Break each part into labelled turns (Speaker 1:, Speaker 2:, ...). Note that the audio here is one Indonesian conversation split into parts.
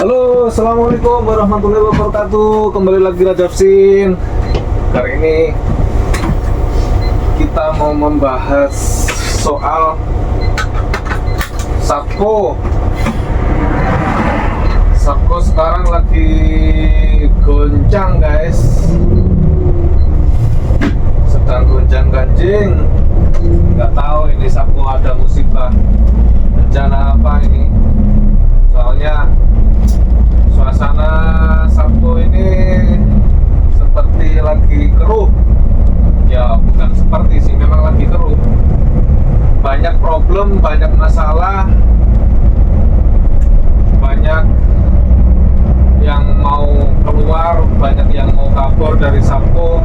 Speaker 1: Halo, assalamualaikum warahmatullahi wabarakatuh. Kembali lagi Rajafsin. Kali ini kita mau membahas soal Sabko. Sabko sekarang lagi goncang, guys. Sedang gonjang-ganjing. Nggak tahu ini Sabko ada musibah bencana apa ini. Soalnya suasana Sabtu ini seperti lagi keruh. Ya bukan seperti sih, memang lagi keruh. Banyak problem, banyak masalah, banyak yang mau keluar, banyak yang mau kabur dari Sabtu.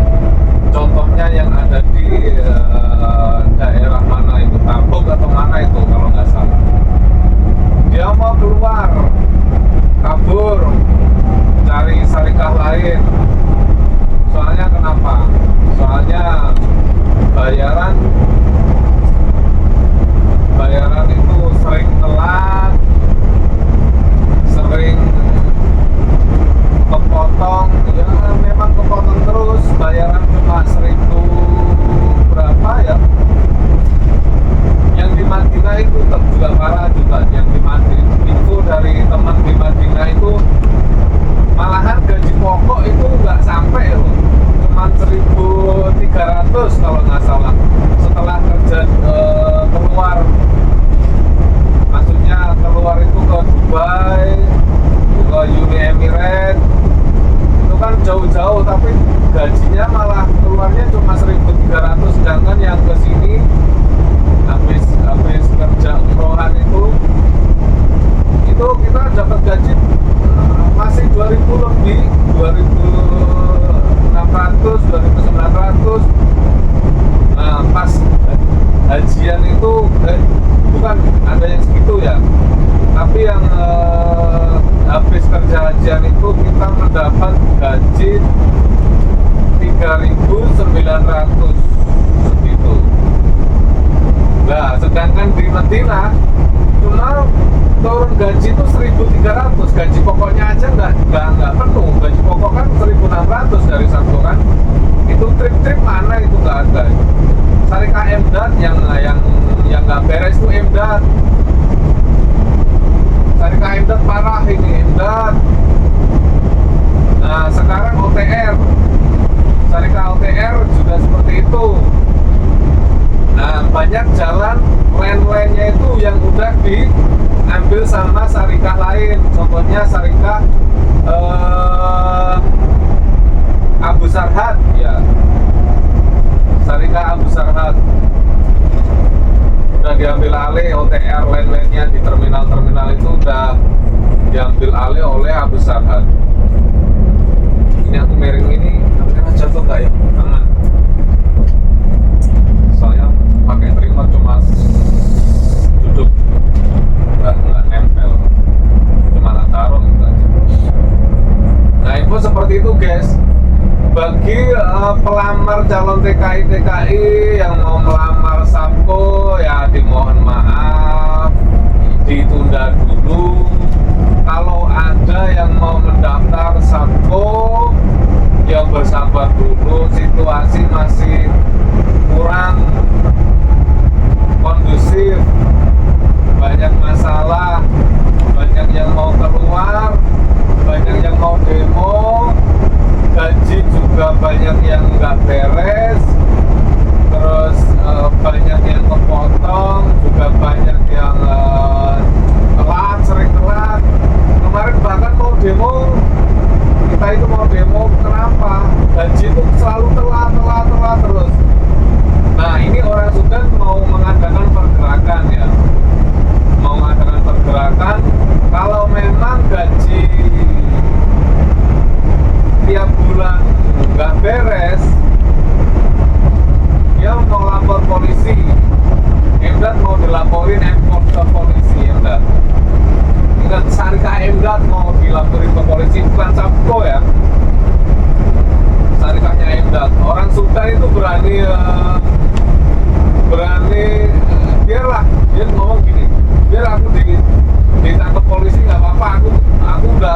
Speaker 1: Contohnya yang ada di daerah mana itu, Tabuk atau mana itu kalau nggak salah. Dia mau keluar, kabur, cari syarikat lain. Soalnya kenapa? Soalnya bayaran itu sering telat, sering kepotong. Ya memang kepotong terus. Bayaran cuma 1000 berapa ya? Yang di Madinah itu juga parah juga. Yang di Madinah, info dari teman di Madinah itu malahan gaji pokok itu nggak sampai loh, cuma 1.300 kalau nggak salah. Setelah kerja keluar, maksudnya keluar itu ke Dubai, ke Uni Emirat, itu kan jauh-jauh, tapi gajinya malah keluarnya cuma 1.300, sedangkan yang ke sini habis kerja umrohan itu kita dapat gaji masih 2.000 lebih, 2.600, 2.900. Nah pas hajian itu bukan ada yang segitu ya, tapi yang habis kerja hajian itu kita mendapat gaji 3.900 segitu. Nah sedangkan di Madinah cuma turun gaji itu 1.300, gaji pokoknya aja nggak penuh. Gaji pokok kan 1.600 dari Sabtu kan. Itu trip mana itu nggak ada. Syarikat Emdat yang nggak beres itu Emdat. Syarikat Emdat parah ini, Emdat. Nah sekarang OTR, syarikat OTR juga seperti itu. Nah banyak jalan line-line-nya itu yang udah diambil sama syarikat lain. Contohnya syarikat Abu Sarhat ya, syarikat Abu Sarhat udah diambil alih. OTR line-line-nya di terminal-terminal itu udah diambil alih oleh Abu Sarhat. Ini aku miring ini, kamera jatuh nggak ya? Aman. Soalnya pakai remote cuma duduk, nggak nempel, cuma taruh gitu aja. Nah info seperti itu guys. Bagi pelamar calon TKI yang mau melamar Sabko ya dimohon maaf, ditunda dulu. Kalau ada yang mau mendaftar Sabko ya bersabar dulu, situasi masih kurang kondusif, banyak masalah, banyak yang mau keluar, banyak yang mau demo, gaji juga banyak yang nggak beres, terus banyak yang kepotong, juga banyak yang telat, sering telat. Kemarin bahkan mau demo, kita itu mau demo kenapa? Gaji itu selalu telat terus. Nah ini orang Sudan mau mengadakan pergerakan ya, mau mengadakan pergerakan. Kalau memang gaji tiap bulan nggak beres, dia mau lapor polisi. Emdat mau dilaporin ke polisi. Emdat, ingat syarikat Emdat mau dilaporin ke polisi, bukan Sabko ya. Syarikatnya Emdat. Orang Sudan itu berani biarlah dia ngomong gini, biar aku ditangkap polisi nggak apa-apa, aku udah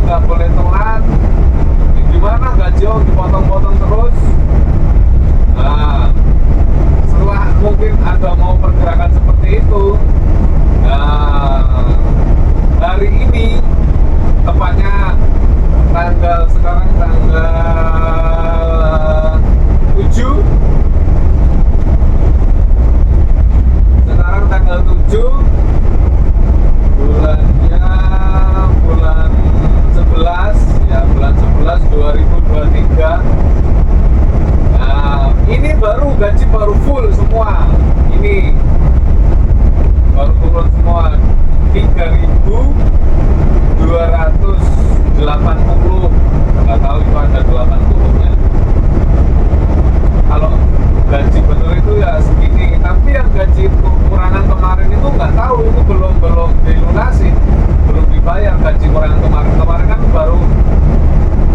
Speaker 1: nggak boleh telat. Gimana gaji dipotong-potong terus. Nah, setelah mungkin ada mau pergerakan seperti itu, nah, hari ini tepatnya sekarang tanggal 7, sekarang tanggal 7 bulannya bulan 11 ya, bulan 11 2023. Nah, ini baru gaji baru full semua, ini baru turun semua 3.280, nggak tahu itu ada 80-nya. Kalau gaji bener itu ya segini, tapi yang gaji kurangan kemarin itu nggak tahu, itu belum dilunasi, belum dibayar. Gaji kurangan kemarin kan baru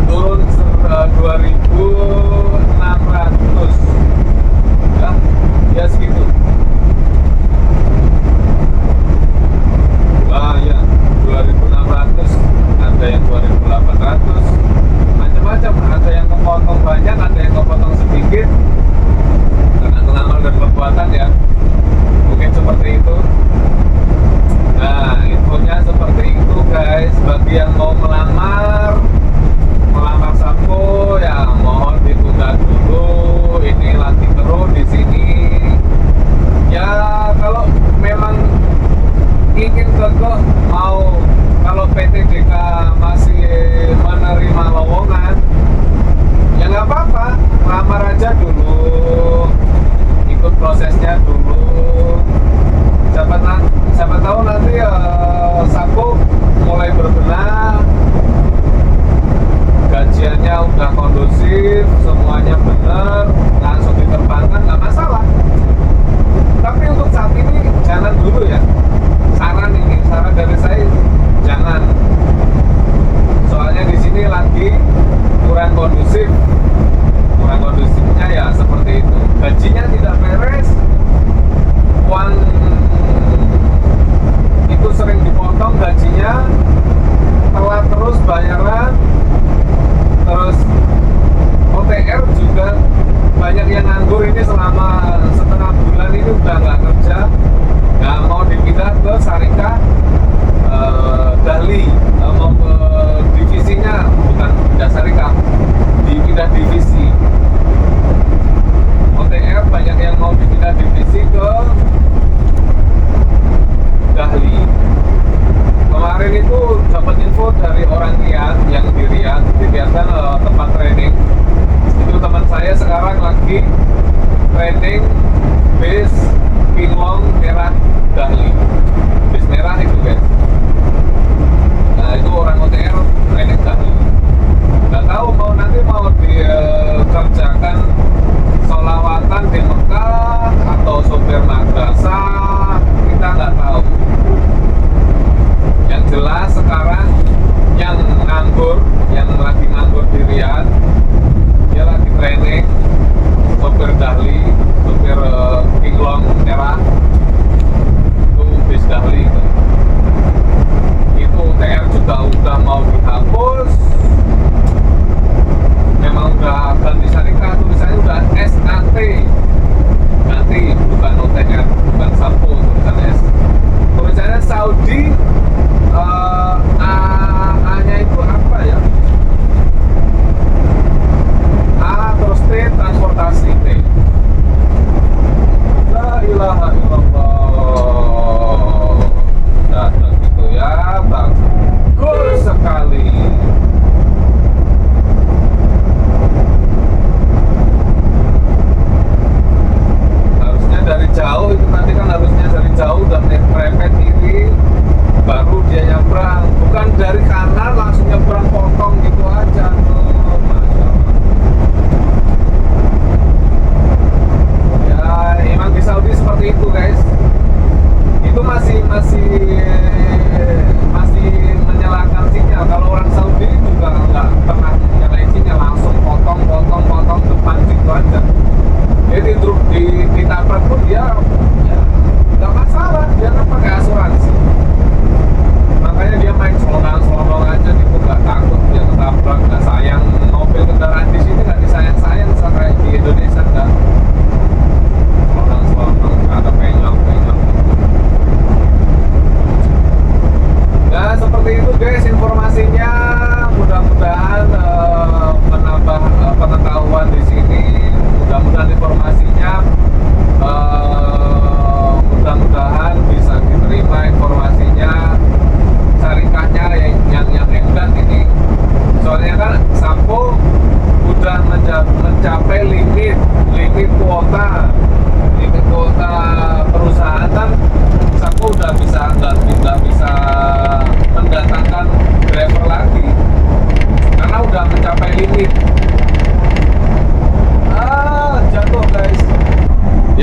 Speaker 1: turun 2.600 ya segitu. Ya 2.600, ada yang 2.800, macam-macam. Ada yang kepotong banyak, ada yang kepotong sedikit, tergantung amal dan perbuatan ya, mungkin seperti itu. Nah, infonya seperti itu guys. Bagi yang mau melamar Sampo ya mohon ditunda dulu, ini lagi terus di sini ya. Kalau memang ingin kekeh mau, kalau PTDK masih menerima lowongan ya nggak apa-apa, lamar aja dulu, ikut prosesnya dulu. Siapa tahu nanti Sampo mulai berbenah,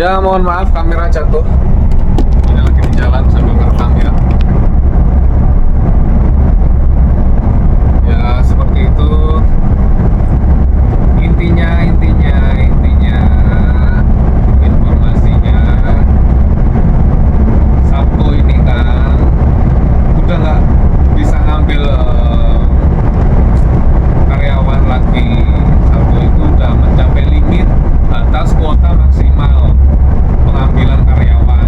Speaker 1: Ya mohon maaf kamera jatuh. Ini lagi di jalan sambil ngerekam ya. Ya seperti itu. Intinya informasinya Sabtu ini kan udah nggak bisa ngambil karyawan lagi. Sabtu itu udah mencapai limit batas kuota maksimal pengambilan karyawan.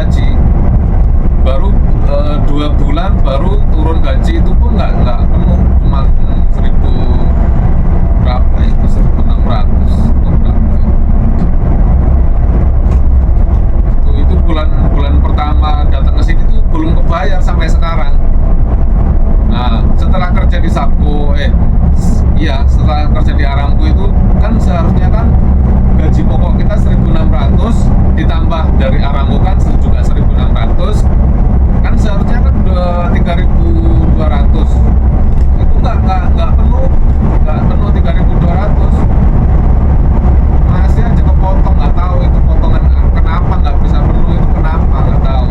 Speaker 1: gaji. Baru 2 bulan baru turun gaji, itu pun nggak penuh, cuma 1000 berapa itu, 1600 atau berapa itu bulan pertama datang ke sini tuh belum kebayar sampai sekarang. Nah, setelah kerja di Sabko, setelah kerja di Aramco itu kan seharusnya kan gaji pokok kita 1.600, ditambah dari Aramco kan juga 1.600, kan seharusnya kan udah 3.200. Itu nggak penuh 3.200, masih aja kepotong. Nggak tahu itu potongan kenapa nggak bisa penuh, itu kenapa nggak tahu.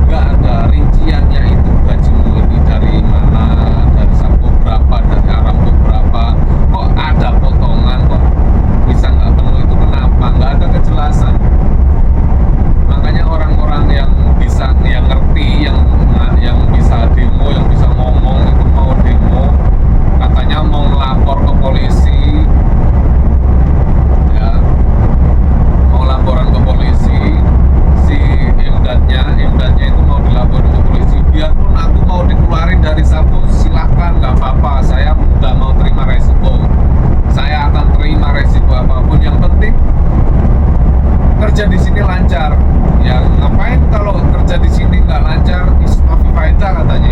Speaker 1: Nggak ada rinciannya, itu gajimu ini dari mana, dari Sabko berapa, dari Aramco berapa, kok ada potongan, kok bisa nggak penuh, itu kenapa, nggak ada kejelasan. Makanya orang-orang yang ngerti, yang bisa demo, yang bisa ngomong, itu mau demo, katanya mau melapor ke polisi, ya, mau laporan ke polisi. Si imdatnya itu mau dilaporin ke polisi. Biarpun aku mau dikeluarin dari Sabko, silahkan, nggak apa-apa, saya nggak mau terima resiko. Saya akan terima resiko apapun, yang penting kerja di sini lancar. Ya ngapain kalau kerja di sini nggak lancar, isma fi faedah katanya.